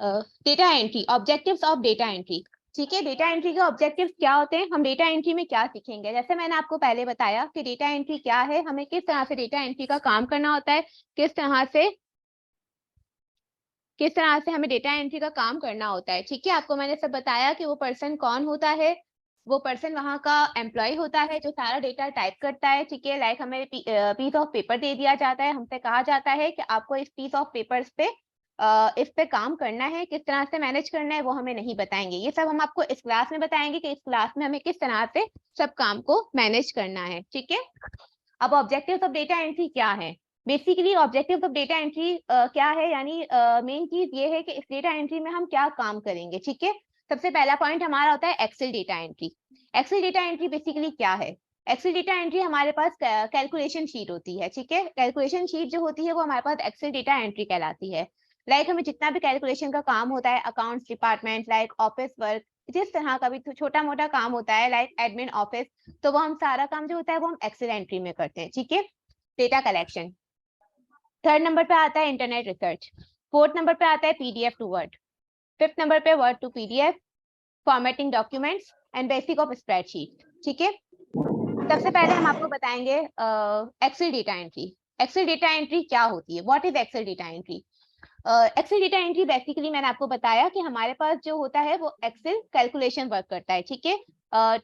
Data entry, objectives of data entry. ठीक है, data entry के ऑब्जेक्टिव्स क्या होते हैं, हम डेटा एंट्री में क्या सीखेंगे। जैसे मैंने आपको पहले बताया कि डेटा एंट्री क्या है, हमें किस तरह से डेटा एंट्री का काम करना होता है, किस तरह से हमें डेटा एंट्री का काम करना होता है। ठीक है, आपको मैंने सब बताया कि वो पर्सन कौन होता है। वो पर्सन वहाँ का एम्प्लॉय होता है जो सारा डेटा टाइप करता है। ठीक है, लाइक हमें पीस ऑफ पेपर दे दिया जाता है, हमसे कहा जाता है कि आपको इस पीस ऑफ पेपर्स पे इस पे काम करना है, किस तरह से मैनेज करना है वो हमें नहीं बताएंगे। ये सब हम आपको इस क्लास में बताएंगे कि इस क्लास में हमें किस तरह से सब काम को मैनेज करना है। ठीक है, अब ऑब्जेक्टिव्स ऑफ डेटा एंट्री क्या है। Basically objectives of data entry क्या है, यानी मेन चीज ये है कि इस डेटा एंट्री में हम क्या काम करेंगे। ठीक है, सबसे पहला पॉइंट हमारा होता है Excel data entry. Excel data entry basically क्या है। एक्सेल डेटा एंट्री हमारे पास कैलकुलेशन शीट होती है। ठीक है, कैलकुलेशन शीट जो होती है वो हमारे पास एक्सेल डेटा एंट्री कहलाती है। लाइक हमें जितना भी कैलकुलेशन का काम होता है, accounts department, like office work, जिस तरह का भी छोटा मोटा काम होता है, लाइक एडमिन ऑफिस, तो वो हम सारा काम जो होता है वो हम एक्सेल एंट्री में करते हैं। ठीक है, डेटा कलेक्शन। थर्ड नंबर पे आता है इंटरनेट रिसर्च। फोर्थ नंबर पे आता है PDF to word. Fifth number पे word to PDF, formatting documents and basic of spreadsheet. ठीक है, सबसे पहले हम आपको बताएंगे Excel data entry. Excel data entry क्या होती है, what is Excel data entry. Excel data entry basically मैंने आपको बताया कि हमारे पास जो होता है वो एक्सेल कैलकुलेशन वर्क करता है। ठीक है,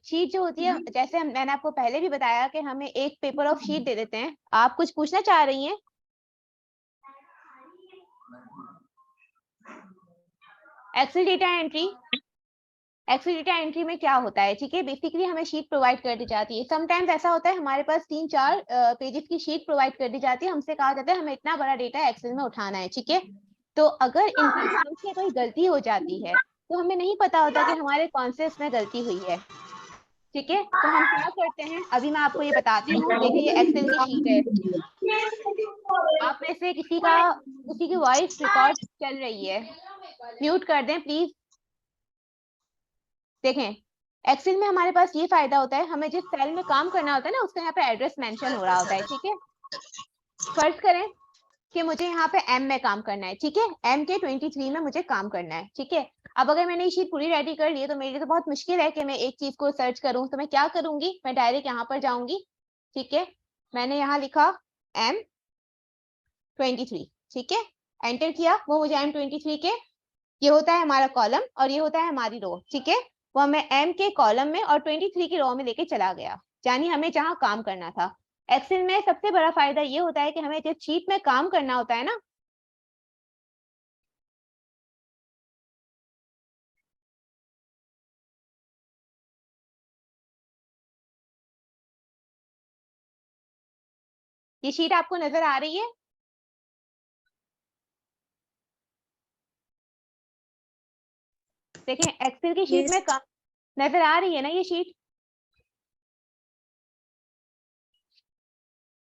शीट जो होती है, जैसे मैंने आपको पहले भी बताया कि हमें एक पेपर ऑफ शीट दे देते हैं। आप कुछ पूछना चाह रही हैं। Excel data entry, Excel data entry में क्या होता है। ठीक है, बेसिकली हमें शीट प्रोवाइड कर दी जाती है। समटाइम्स ऐसा होता है हमारे पास 3-4 पेजेस की शीट प्रोवाइड कर दी जाती है, हमसे कहा जाता है हमें इतना बड़ा डेटा एक्सेल में उठाना है। ठीक है, तो अगर इनसे कोई गलती हो जाती है तो हमें नहीं पता होता कि हमारे कौन से इसमें गलती हुई है। ठीक है, तो हम क्या करते हैं, अभी मैं आपको ये बताती हूँ। देखिए ये एक्सेल की शीट है, आप में से किसी की वॉइस रिकॉर्ड चल रही है, म्यूट कर दें प्लीज। देखें, एक्सेल में हमारे पास ये फायदा होता है, हमें जिस सेल में काम करना होता है ना उसका यहाँ पे एड्रेस मेंशन हो रहा होता है। ठीक है, फर्ज करें कि मुझे यहाँ पे एम में काम करना है। ठीक है, एम के 23 में मुझे काम करना है। ठीक है, अब अगर मैंने ये शीट पूरी रेडी कर ली है तो मेरे लिए तो बहुत मुश्किल है कि मैं एक चीज को सर्च करूं। तो मैं क्या करूंगी, मैं डायरेक्ट यहाँ पर जाऊंगी। ठीक है, मैंने यहाँ लिखा M23। ठीक है, एंटर किया, वो मुझे M23 के, ये होता है हमारा कॉलम और ये होता है हमारी रो। ठीक है, वो हमें M के कॉलम में और 23 की रो में लेके चला गया, यानी हमें जहां काम करना था। एक्सेल में सबसे बड़ा फायदा ये होता है कि हमें जिस शीट में काम करना होता है ना, ये शीट आपको नजर आ रही है। देखें एक्सेल की शीट में काम नजर आ रही है ना, ये शीट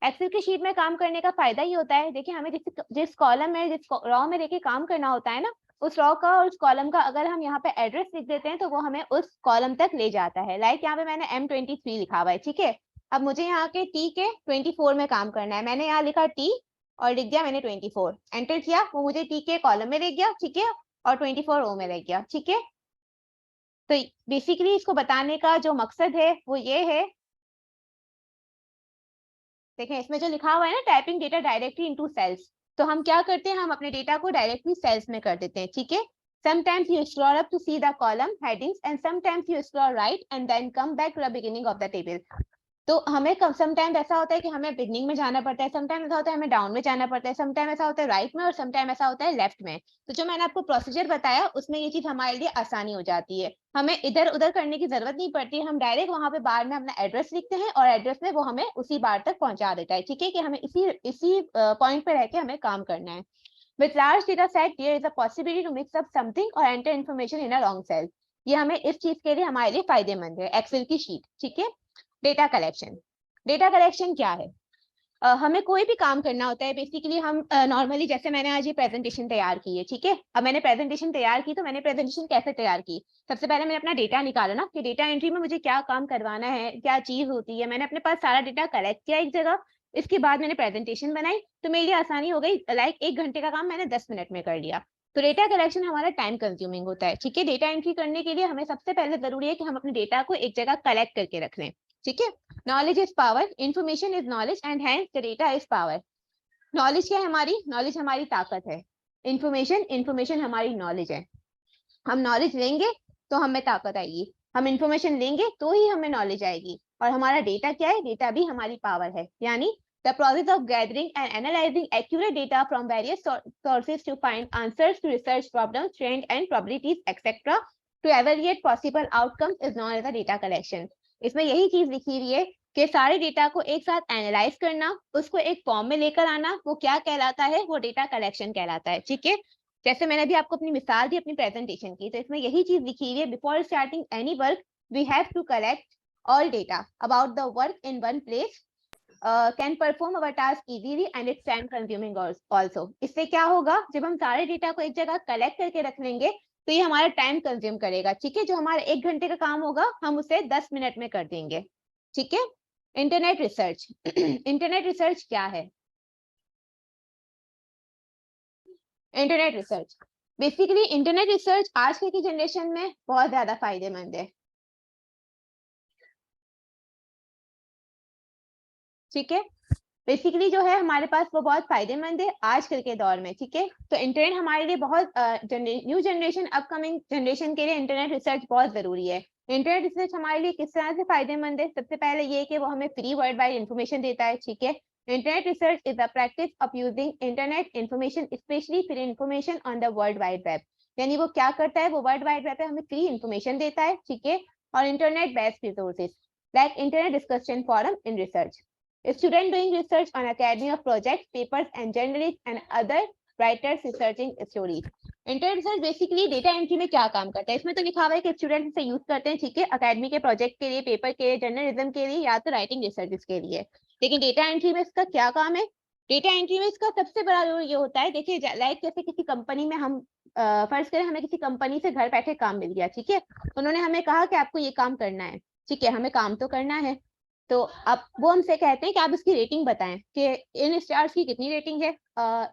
एक्सेल की शीट में काम करने का फायदा ये होता है। देखिए हमें जिस कॉलम में, जिस रॉ में लेके काम करना होता है ना, उस रॉ का और उस कॉलम का अगर हम यहाँ पे एड्रेस लिख देते हैं तो वो हमें उस कॉलम तक ले जाता है। लाइक यहाँ पे मैंने M23 लिखा हुआ है। ठीक है, अब मुझे यहाँ के T के 24 में काम करना है। मैंने यहाँ लिखा T और लिख दिया मैंने 24, एंटर किया, वो मुझे T के कॉलम में ले गया। ठीक है, और 24 रो में ले गया। ठीक है, तो बेसिकली इसको बताने का जो मकसद है वो ये है, देखें इसमें जो लिखा हुआ है ना, typing data directly into cells, तो हम क्या करते हैं, हम अपने डेटा को डायरेक्टली सेल्स में कर देते हैं। ठीक है, sometimes you scroll up to see the column headings and sometimes you scroll right and then come back to the beginning of the table। तो हमें समटाइम ऐसा होता है कि हमें बिगनिंग में जाना पड़ता है, समटाइम ऐसा होता है हमें डाउन में जाना पड़ता है, समटाइम ऐसा होता है राइट में और समटाइम ऐसा होता है लेफ्ट में। तो जो मैंने आपको प्रोसीजर बताया उसमें ये चीज हमारे लिए आसानी हो जाती है, हमें इधर उधर करने की जरूरत नहीं पड़ती। हम डायरेक्ट वहां पे बार में अपना एड्रेस लिखते हैं और एड्रेस में वो हमें उसी बार तक पहुंचा देता है। ठीक है, कि हमें इसी पॉइंट पे रह के हमें काम करना है। With large data set, there is a possibility to mix up something or enter information in a long cell। ये हमें इस चीज के लिए हमारे लिए फायदेमंद है एक्सेल की शीट। ठीक है, डेटा कलेक्शन। डेटा कलेक्शन क्या है, हमें कोई भी काम करना होता है। बेसिकली हम नॉर्मली जैसे मैंने आज ये प्रेजेंटेशन तैयार की है। ठीक है, अब मैंने प्रेजेंटेशन तैयार की, तो मैंने प्रेजेंटेशन कैसे तैयार की, सबसे पहले मैंने अपना डेटा निकाला ना कि डेटा एंट्री में मुझे क्या काम करवाना है, क्या चीज होती है। मैंने अपने पास सारा डेटा कलेक्ट किया एक जगह, इसके बाद मैंने प्रेजेंटेशन बनाई, तो मेरे लिए आसानी हो गई। लाइक 1 घंटे का काम मैंने 10 मिनट में कर लिया। तो डेटा कलेक्शन हमारा टाइम कंज्यूमिंग होता है, ठीक है। डेटा एंट्री करने के लिए हमें सबसे पहले जरूरी है कि हम अपने डेटा को एक जगह कलेक्ट करके रख लें, ठीक है। Knowledge is power, information is knowledge and hence the data is power. Knowledge क्या है हमारी? नॉलेज हमारी ताकत है। इंफॉर्मेशन हमारी नॉलेज है। हम नॉलेज लेंगे तो हमें ताकत आएगी, हम इंफॉर्मेशन लेंगे तो ही हमें नॉलेज आएगी। और हमारा डेटा क्या है? डेटा भी हमारी पावर है। यानी the process of gathering and analyzing accurate data from various sources to find answers to research problems, trends and probabilities etc. to evaluate possible outcomes is known as a data collection. इसमें यही चीज लिखी हुई है कि सारे data को एक साथ एनालाइज करना, उसको एक फॉर्म में लेकर आना, वो क्या कहलाता है? वो डेटा कलेक्शन कहलाता है, ठीक है। जैसे मैंने अभी आपको अपनी मिसाल दी अपनी प्रेजेंटेशन की, तो इसमें यही चीज लिखी हुई है, before starting any work we have to collect all data about the work in one place, can perform our task easily and it's time consuming also. इससे क्या होगा? जब हम सारे डेटा को एक जगह कलेक्ट करके रख लेंगे तो ये हमारा टाइम कंज्यूम करेगा, ठीक है। जो हमारा 1 घंटे का काम होगा हम उसे 10 मिनट में कर देंगे, ठीक है। इंटरनेट रिसर्च इंटरनेट रिसर्च क्या है? Internet research basically, internet research आजकल की जनरेशन में बहुत ज्यादा फायदेमंद है, ठीक है। बेसिकली जो है हमारे पास वो बहुत फायदेमंद है आजकल के दौर में, ठीक है। तो इंटरनेट हमारे लिए बहुत न्यू जनरेशन अपकमिंग जनरेशन के लिए इंटरनेट रिसर्च बहुत जरूरी है। इंटरनेट रिसर्च हमारे लिए किस तरह से फायदेमंद है? सबसे पहले ये कि वो हमें फ्री वर्ल्ड वाइड इन्फॉर्मेशन देता है, ठीक है। Internet research is the practice of using internet information specially free information on the world wide web. यानी वो क्या करता है? वो वर्ल्ड वाइड वेब पे हमें फ्री इन्फॉर्मेशन देता है, ठीक है। और internet based resources like internet discussion forum in research, student doing research on academy of projects, papers and journalists and other writers researching stories. Internet research basically data entry में क्या काम करता है? इसमें तो लिखा हुआ है कि स्टूडेंट इसे यूज करते हैं, ठीक है, अकेडमी के प्रोजेक्ट के लिए, पेपर के लिए, जर्नलिज्म के लिए या तो राइटिंग रिसर्च के लिए। लेकिन डेटा एंट्री में इसका क्या काम है? डेटा एंट्री में इसका सबसे बड़ा रोल ये होता है, देखिए लाइक जैसे किसी कंपनी में हम फर्ज करें हमें किसी कंपनी से घर बैठे काम मिल गया, ठीक है। उन्होंने हमें कहा कि आपको ये काम करना है, ठीक है, हमें काम तो करना है। तो अब वो हमसे कहते हैं कि आप इसकी रेटिंग बताएं कि इन स्टार्स की कितनी रेटिंग है,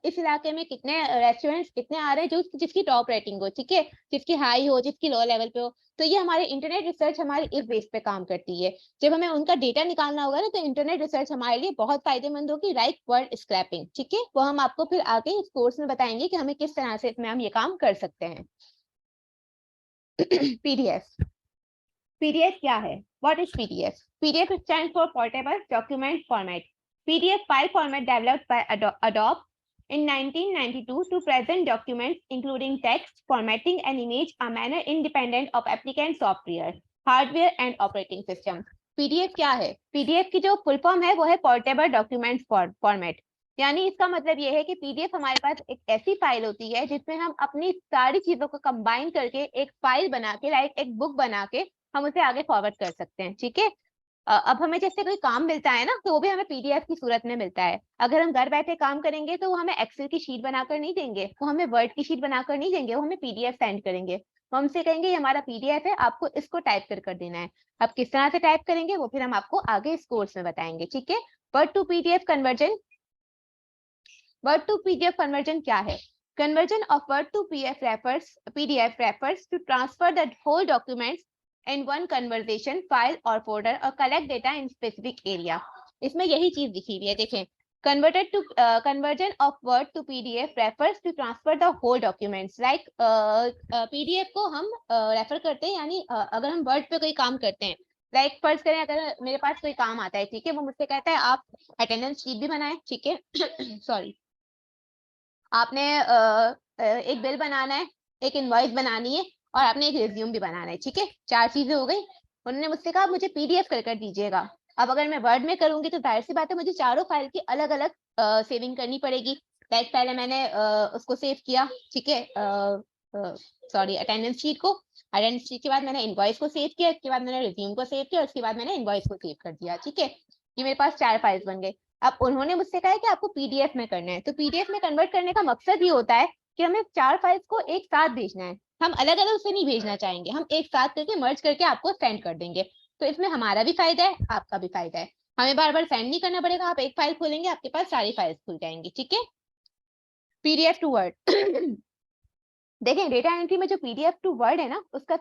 इस इलाके में कितने रेस्टोरेंट्स कितने आ रहे हैं जो जिसकी टॉप रेटिंग हो, ठीक है, जिसकी हाई हो, जिसकी लो लेवल पे हो। तो ये हमारे इंटरनेट रिसर्च हमारी इस बेस पे काम करती है। जब हमें उनका डेटा निकालना होगा ना तो इंटरनेट रिसर्च हमारे लिए बहुत फायदेमंद होगी, लाइक वर्ड स्क्रैपिंग, ठीक है। वो हम आपको फिर आगे इस कोर्स में बताएंगे कि हमें किस तरह से इसमें हम ये काम कर सकते हैं। पीडीएफ PDF क्या है? What is PDF? PDF stands for Portable Document Format. PDF file format developed by Adobe in 1992 to present documents including text, formatting and image a manner independent of applicant software, hardware and operating system. PDF क्या है? PDF की जो full form है वो है Portable Document Format. यानी इसका मतलब ये है कि PDF हमारे पास एक ऐसी फाइल होती है जिसमें हम अपनी सारी चीजों को कंबाइन करके एक फाइल बना के, लाइक एक बुक बना के हम उसे आगे फॉरवर्ड कर सकते हैं, ठीक है। अब हमें जैसे कोई काम मिलता है ना तो वो भी हमें पीडीएफ की सूरत में मिलता है। अगर हम घर बैठे काम करेंगे तो वो हमें एक्सेल की शीट बनाकर नहीं देंगे, वो हमें वर्ड की शीट बनाकर नहीं देंगे, वो हमें पीडीएफ सेंड करेंगे। वो हमसे कहेंगे ये हमारा पीडीएफ है, आपको इसको टाइप कर देना है। अब किस तरह से टाइप करेंगे वो फिर हम आपको आगे इस कोर्स में बताएंगे, ठीक है। Word to PDF conversion, Word to PDF conversion क्या है? Conversion of Word to PDF refers to transfer the whole documents in one conversation, file or folder or collect data in specific area. इसमें यही चीज लिखी हुई है, देखें। Conversion of Word to PDF refers to transfer the whole documents. Like PDF को हम refer करते हैं, यानी अगर हम Word पे कोई काम करते हैं, लाइक फर्ज करें अगर मेरे पास कोई काम आता है, ठीक है, वो मुझसे कहता है आप अटेंडेंस शीट भी बनाएं, ठीक है, सॉरी, आपने एक बिल बनाना है, एक इनवॉइस बनानी है और आपने एक रिज्यूम भी बनाना है, ठीक है, 4 चीजें हो गई। उन्होंने मुझसे कहा मुझे पीडीएफ कर दीजिएगा। अब अगर मैं वर्ड में करूंगी तो जाहिर सी बात है मुझे चारों फाइल की अलग अलग सेविंग करनी पड़ेगी। लाइक पहले मैंने उसको सेव किया, ठीक है, सॉरी, अटेंडेंस शीट को। अटेंडेंस शीट के बाद मैंने इनवॉइस को सेव किया, इसके बाद मैंने रिज्यूम को सेव किया, उसके बाद मैंने इनवॉइस को सेव कर दिया, ठीक है। ये मेरे पास 4 फाइल्स बन गए। अब उन्होंने मुझसे कहा है कि आपको पीडीएफ में करना है, तो पीडीएफ में कन्वर्ट करने का मकसद ये होता है कि हमें 4 फाइल्स को एक साथ भेजना है। हम अलग अलग उसे नहीं भेजना चाहेंगे, हम एक साथ करके मर्ज करके आपको सेंड कर देंगे। तो इसमें हमारा भी फायदा है, आपका भी फायदा है। हमें बार बार सेंड नहीं करना पड़ेगा, आप एक फाइल खोलेंगे आपके पास सारी फाइल्स खुल जाएंगी, ठीक है। पीडीएफ टू वर्ड देखें डेटा एंट्री में जो पीडीएफ टू वर्ड है ना, उसका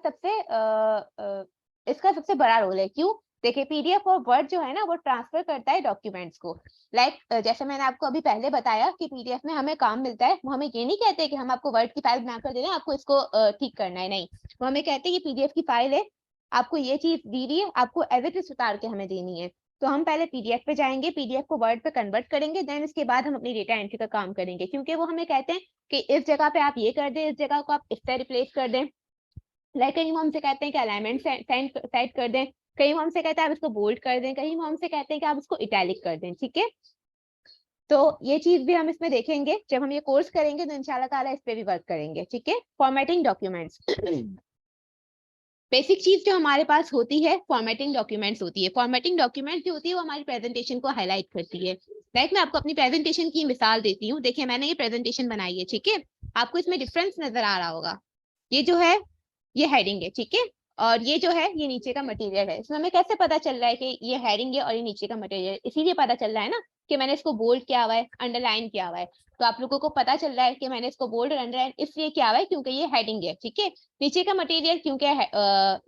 इसका सबसे बड़ा रोल है। क्यों? देखिए पीडीएफ और वर्ड जो है ना वो ट्रांसफर करता है डॉक्यूमेंट्स को। जैसे मैंने आपको अभी पहले बताया कि पीडीएफ में हमें काम मिलता है, वो हमें ये नहीं कहते कि हम आपको वर्ड की फाइल बनाकर दे रहे हैं, आपको इसको ठीक करना है, नहीं। वो हमें कहते हैं कि पीडीएफ की फाइल है, आपको ये चीज दी रही है, आपको एज इट इज उतार के हमें देनी है। तो हम पहले पीडीएफ पे जाएंगे, पीडीएफ को वर्ड पे कन्वर्ट करेंगे, देन इसके बाद हम अपनी डेटा एंट्री का काम करेंगे। क्योंकि वो हमें कहते हैं कि इस जगह पे आप ये कर दें, इस जगह को आप इससे रिप्लेस कर दें। कहीं वो हमसे कहते हैं कि अलाइनमेंट सेट कर दें, कहीं वो हमसे कहते हैं आप इसको बोल्ड कर दें, कहीं वो हमसे कहते हैं कि आप इसको इटैलिक कर दें। ठीक है, तो ये चीज भी हम इसमें देखेंगे जब हम ये कोर्स करेंगे, तो इंशाल्लाह ताला इस पे भी वर्क करेंगे। ठीक है, फॉर्मेटिंग डॉक्यूमेंट्स बेसिक चीज जो हमारे पास होती है फॉर्मेटिंग डॉक्यूमेंट्स होती है। फॉर्मेटिंग डॉक्यूमेंट्स जो होती है वो हमारी प्रेजेंटेशन को हाईलाइट करती है। मैं आपको अपनी प्रेजेंटेशन की मिसाल देती हूँ। देखिए मैंने ये प्रेजेंटेशन बनाई है, ठीक है, आपको इसमें डिफरेंस नजर आ रहा होगा। ये जो है ये हेडिंग है, ठीक है, और ये जो है ये नीचे का मटेरियल है। इसमें हमें कैसे पता चल रहा है कि ये हेडिंग है और ये नीचे का मटेरियल है? इसीलिए पता चल रहा है ना कि मैंने इसको बोल्ड किया हुआ है, अंडरलाइन किया हुआ है। तो आप लोगों को पता चल रहा है कि मैंने इसको बोल्ड और अंडरलाइन इसलिए किया हुआ है क्योंकि ये हेडिंग है, ठीक है। नीचे का मटेरियल क्योंकि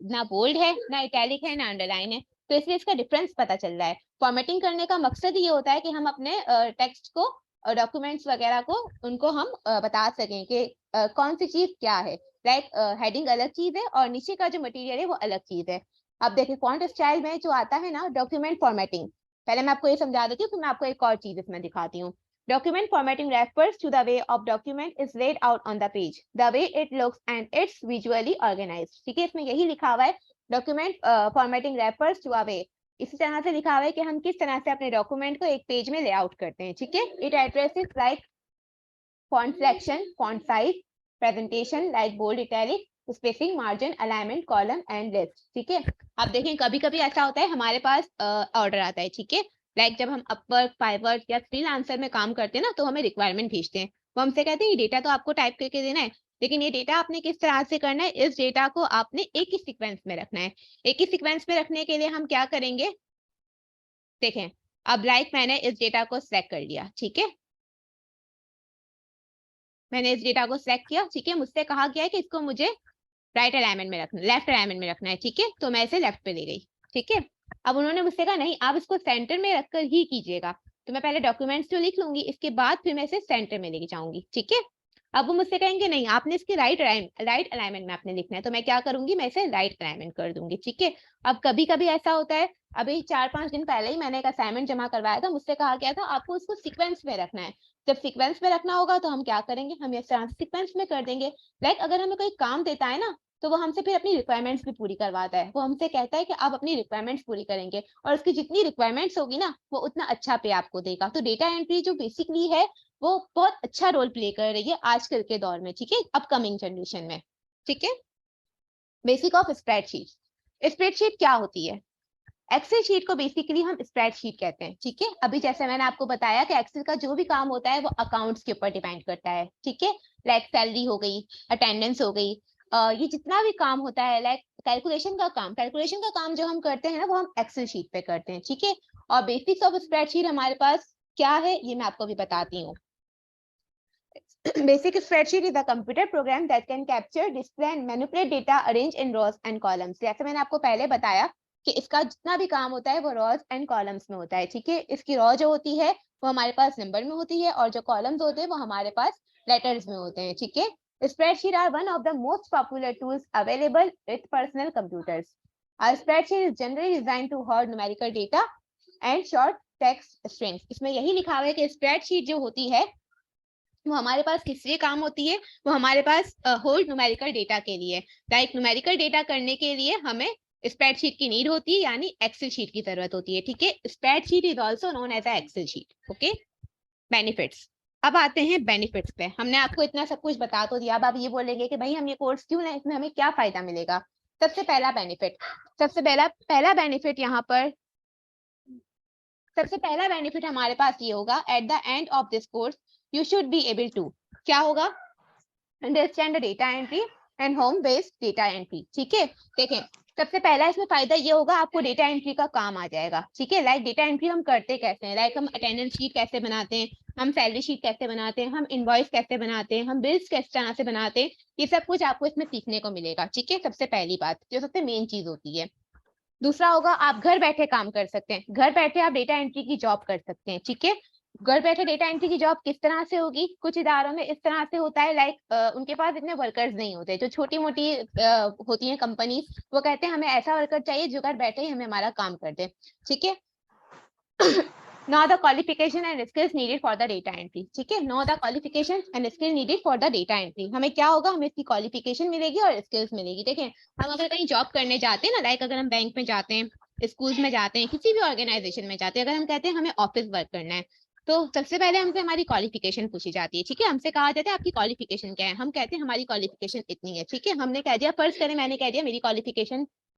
ना बोल्ड है, ना इटैलिक है, ना अंडरलाइन है, तो इसलिए इसका डिफरेंस पता चल रहा है। फॉर्मेटिंग करने का मकसद ये होता है कि हम अपने टेक्स्ट को, डॉक्यूमेंट्स वगैरह को, उनको हम बता सकें कि कौन सी चीज क्या है। हेडिंग अलग चीज है और नीचे का जो मटेरियल है वो अलग चीज है। अब देखिए फॉन्ट स्टाइल में जो आता है ना डॉक्यूमेंट फॉर्मेटिंग, पहले मैं आपको ये समझा देती हूँ, फिर मैं आपको एक और चीज इसमें दिखाती हूँ। Document formatting refers to the way of document is laid out on the page, the way it looks and it's visually organized। ठीक है, इसमें यही लिखा हुआ है document formatting refers to a way. इसी तरह से लिखा हुआ है कि हम किस तरह से अपने डॉक्यूमेंट को एक पेज में लेआउट करते हैं। ठीक है, it addresses like font selection, font size, presentation like bold, italic, spacing, margin, alignment, column and list। ठीक है, अब देखें कभी कभी ऐसा होता है हमारे पास ऑर्डर आता है, ठीक है, जब हम अपवर्क, फाइवर्क या फ्रीलांसर में काम करते हैं ना, तो हमें रिक्वायरमेंट भेजते हैं। वो हमसे कहते हैं ये डेटा तो आपको टाइप करके देना है, लेकिन ये डेटा आपने किस तरह से करना है, इस डेटा को आपने एक ही सीक्वेंस में रखना है। एक ही सीक्वेंस में रखने के लिए हम क्या करेंगे, देखें अब मैंने इस डेटा को सिलेक्ट कर लिया, ठीक है, मैंने इस डेटा को सिलेक्ट किया, ठीक है, मुझसे कहा गया है कि इसको मुझे राइट अलाइनमेंट में रखना, लेफ्ट अलाइनमेंट में रखना है, ठीक है, तो मैं इसे लेफ्ट पे ले गई। ठीक है, अब उन्होंने मुझसे कहा नहीं आप इसको सेंटर में रखकर ही कीजिएगा, तो मैं पहले डॉक्यूमेंट्स तो लिख लूंगी, इसके बाद फिर मैं इसे सेंटर में लेके जाऊंगी। ठीक है, अब वो मुझसे कहेंगे नहीं आपने इसके राइट अलाइनमेंट में आपने लिखना है, तो मैं क्या करूंगी, मैं इसे राइट अलाइनमेंट कर दूंगी। ठीक है, अब कभी कभी ऐसा होता है, अभी 4-5 दिन पहले ही मैंने एक असाइनमेंट जमा करवाया था, मुझसे कहा गया था आपको उसको सीक्वेंस में रखना है। जब सीक्वेंस में रखना होगा तो हम क्या करेंगे, हम इस तरह से सीक्वेंस में कर देंगे। अगर हमें कोई काम देता है ना, तो वो हमसे फिर अपनी रिक्वायरमेंट्स भी पूरी करवाता है। वो हमसे कहता है कि आप अपनी रिक्वायरमेंट्स पूरी करेंगे और उसकी जितनी रिक्वायरमेंट्स होगी ना, वो उतना अच्छा पे आपको देगा। तो डेटा एंट्री जो बेसिकली है वो बहुत अच्छा रोल प्ले कर रही है आजकल के दौर में, ठीक है, अपकमिंग जनरेशन में। ठीक है, बेसिक ऑफ स्प्रेडशीट। स्प्रेडशीट क्या होती है? एक्सेल शीट को बेसिकली हम स्प्रेडशीट कहते हैं। ठीक है, अभी जैसे मैंने आपको बताया कि एक्सेल का जो भी काम होता है वो अकाउंट्स के ऊपर डिपेंड करता है। ठीक है, सैलरी हो गई, अटेंडेंस हो गई, ये जितना भी काम होता है, कैलकुलेशन का काम जो हम करते हैं ना, वो हम एक्सेल शीट पे करते हैं। ठीक है, और बेसिक्स ऑफ स्प्रेडशीट हमारे पास क्या है ये मैं आपको भी बताती हूँ। Basic spreadsheet is a computer program that can capture, display and manipulate data arranged in rows and columns। जैसे मैंने आपको पहले बताया कि इसका जितना भी काम होता है वो rows and columns में होता है। ठीक है, इसकी रो जो होती है वो हमारे पास नंबर में होती है और जो कॉलम्स होते हैं वो हमारे पास लेटर्स में होते हैं। ठीक है, spreadsheet are one of the most popular tools available with personal computers। A spreadsheet is generally designed to hold numerical data and short text strings। इसमें यही लिखा हुआ है कि स्प्रेडशीट जो होती है वो हमारे पास किस लिए काम होती है, वो हमारे पास होल्ड न्यूमेरिकल डेटा के लिए। न्यूमेरिकल डेटा करने के लिए हमें स्प्रेडशीट की नीड होती है, यानी एक्सेल शीट की जरूरत होती है। ठीक है, spreadsheet is also known as a Excel sheet. Okay, benefits. अब आते हैं बेनिफिट्स पे। हमने आपको इतना सब कुछ बता तो दिया, अब आप ये बोलेंगे कि भाई हम ये कोर्स क्यों लें, इसमें हमें क्या फायदा मिलेगा। सबसे पहला बेनिफिट यहाँ पर, सबसे पहला बेनिफिट हमारे पास ये होगा, at the end of this course you should be able to, क्या होगा, understand the data entry and home based data entry। ठीक है, देखें सबसे पहला इसमें फायदा ये होगा, आपको डेटा एंट्री का काम आ जाएगा। ठीक है, लाइक डेटा एंट्री हम करते कैसे हैं, लाइक हम अटेंडेंस शीट कैसे बनाते हैं, हम सैलरी शीट कैसे बनाते हैं, हम इनवॉइस कैसे बनाते हैं, हम बिल्स किस तरह से बनाते हैं, ये सब कुछ आपको इसमें सीखने को मिलेगा। ठीक है, सबसे पहली बात जो सबसे मेन चीज होती है। दूसरा होगा, आप घर बैठे काम कर सकते हैं, घर बैठे आप डेटा एंट्री की जॉब कर सकते हैं। ठीक है, घर बैठे डेटा एंट्री की जॉब किस तरह से होगी, कुछ इदारों में इस तरह से होता है, लाइक उनके पास इतने वर्कर्स नहीं होते, जो छोटी मोटी होती हैं कंपनीज, वो कहते हैं हमें ऐसा वर्कर चाहिए जो घर बैठे ही हमें हमारा काम कर दे। ठीक है, now the qualification and skills needed for the data entry। ठीक है, now the qualification and skill needed for the data entry, हमें क्या होगा, हमें इसकी क्वालिफिकेशन मिलेगी और स्किल्स मिलेगी। देखें, हम अगर कहीं जॉब करने जाते हैं ना, लाइक अगर हम बैंक में जाते हैं, स्कूल्स में जाते हैं, किसी भी ऑर्गेनाइजेशन में जाते हैं, अगर हम कहते हैं हमें ऑफिस वर्क करना है, तो सबसे पहले हमसे हमारी क्वालिफिकेशन पूछी जाती है। ठीक है, हमसे कहा जाता है आपकी क्वालिफिकेशन क्या है, हम कहते हैं हमारी क्वालिफिकेशन इतनी है। ठीक है, हमने कह दिया, फर्ज करें मैंने कह दिया मेरी क्वालिफिकेशन